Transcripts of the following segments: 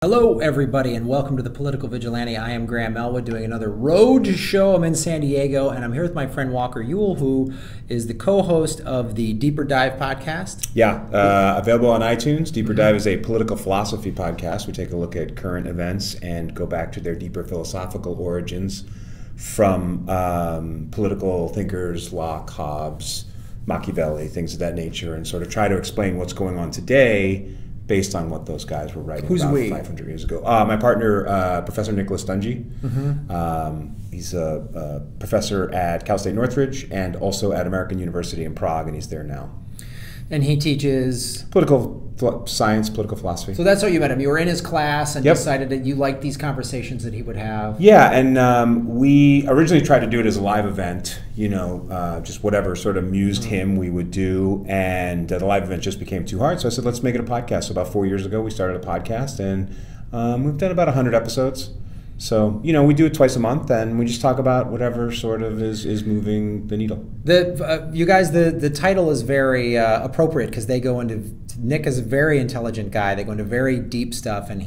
Hello, everybody, and welcome to the Political Vigilante. I am Graham Elwood doing another road show. I'm in San Diego, and I'm here with my friend Walker Uhl, who is the co-host of the Deeper Dive podcast. Yeah, available on iTunes. Deeper Dive is a political philosophy podcast. We take a look at current events and go back to their deeper philosophical origins from political thinkers, Locke, Hobbes, Machiavelli, things of that nature, and sort of try to explain what's going on today based on what those guys were writing about 500 years ago. My partner, Professor Nicholas Dungy. He's a professor at Cal State Northridge and also at American University in Prague, and he's there now. And he teaches political science, political philosophy. So that's how you met him. You were in his class and decided that you liked these conversations that he would have. Yeah, and we originally tried to do it as a live event, you know, just whatever sort of amused him we would do, and the live event just became too hard, so I said, let's make it a podcast. So about 4 years ago, we started a podcast, and we've done about 100 episodes. So, you know, we do it twice a month, and we just talk about whatever sort of is moving the needle. You guys, the title is very appropriate because they go into, Nick is a very intelligent guy. They go into very deep stuff, and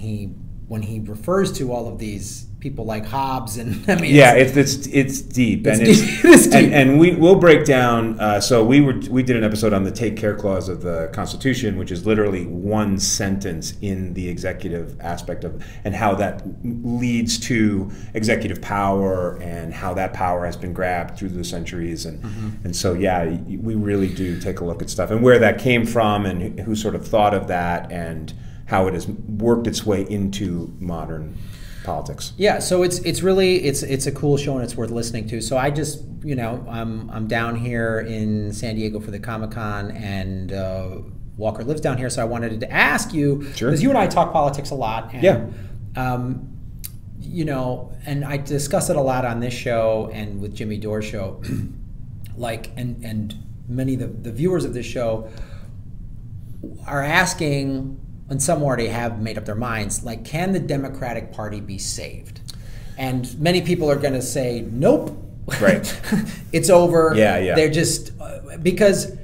when he refers to all of these people like Hobbes and I mean, yeah, it's deep, and we'll break down. So we did an episode on the Take Care Clause of the Constitution, which is literally one sentence in the executive aspect of, and how that leads to executive power and how that power has been grabbed through the centuries, and so yeah, we really do take a look at stuff and where that came from and who sort of thought of that and how it has worked its way into modern politics. Yeah, so it's really a cool show and it's worth listening to. So I just, you know, I'm down here in San Diego for the Comic-Con, and Walker lives down here, so I wanted to ask you, because you and I talk politics a lot, and you know, and I discuss it a lot on this show and with Jimmy Dore's show, like, and many of the viewers of this show are asking, and some already have made up their minds, like, can the Democratic Party be saved? And many people are going to say, nope. Right. It's over. Yeah. They're just, because,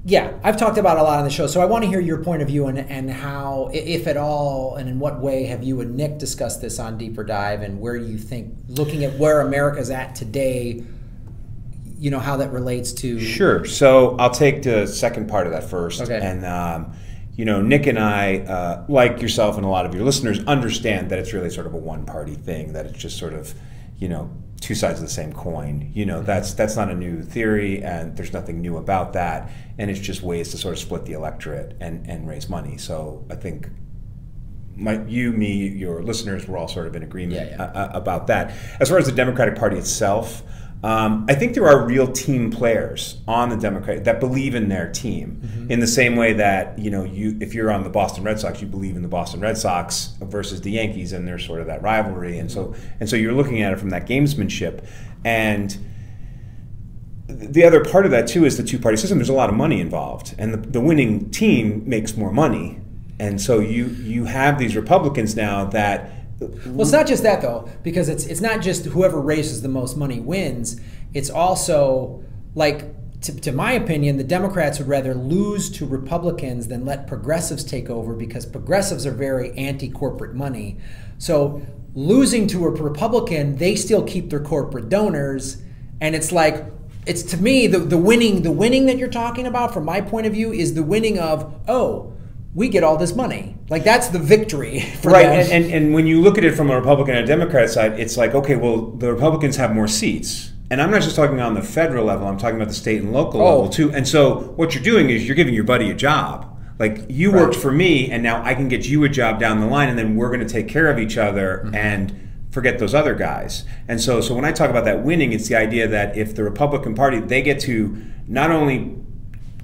yeah, I've talked about it a lot on the show, so I want to hear your point of view and how, if at all, and in what way have you and Nick discussed this on Deeper Dive, and where you think, looking at where America's at today, you know, how that relates to... Sure. So I'll take the second part of that first. Okay. And, you know, Nick and I, like yourself and a lot of your listeners, understand that it's really sort of a one-party thing, that it's just sort of, you know, two sides of the same coin. You know, that's not a new theory, and there's nothing new about that, and it's just ways to sort of split the electorate and raise money. So I think you, me, your listeners, we're all sort of in agreement about that. As far as the Democratic Party itself, I think there are real team players on the Democratic that believe in their team, in the same way that, you know, if you're on the Boston Red Sox, you believe in the Boston Red Sox versus the Yankees, and there's sort of that rivalry, and so you're looking at it from that gamesmanship. And the other part of that too is the two-party system. There's a lot of money involved, and the winning team makes more money, and so you have these Republicans now that. Well, it's not just that, though, because it's not just whoever raises the most money wins. It's also, like, to my opinion, the Democrats would rather lose to Republicans than let progressives take over, because progressives are very anti-corporate money. So losing to a Republican, they still keep their corporate donors, and it's like, it's, to me, the winning that you're talking about, from my point of view, is the winning of, oh, we get all this money. Like, that's the victory for right, them. and when you look at it from a Republican and a Democrat side, it's like, okay, well, the Republicans have more seats. And I'm not just talking on the federal level, I'm talking about the state and local level too. And so what you're doing is you're giving your buddy a job. Like, you worked for me, and now I can get you a job down the line, and then we're going to take care of each other and forget those other guys. And so when I talk about that winning, it's the idea that if the Republican Party, they get to not only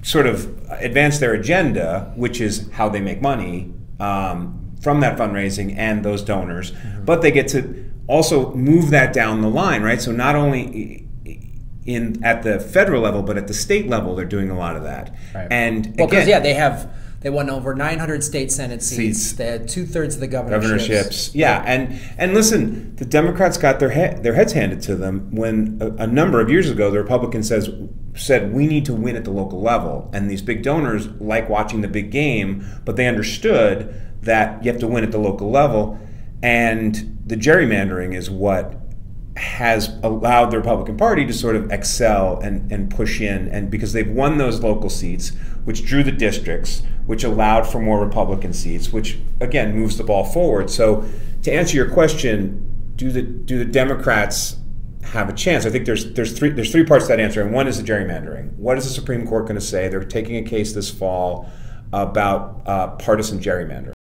sort of advance their agenda, which is how they make money from that fundraising and those donors, but they get to also move that down the line, right? So not only at the federal level, but at the state level, they're doing a lot of that. Right. And well, because they won over 900 state Senate seats. They had 2/3 of the governorships. Yeah, and listen, the Democrats got their heads handed to them when a number of years ago the Republicans said we need to win at the local level, and these big donors like watching the big game, but they understood that you have to win at the local level, and the gerrymandering is what has allowed the Republican Party to sort of excel and push in, and because they've won those local seats, which drew the districts, which allowed for more Republican seats, which again moves the ball forward. So to answer your question, do the Democrats have a chance? I think there's three parts to that answer, and one is the gerrymandering. What is the Supreme Court going to say? They're taking a case this fall about partisan gerrymandering.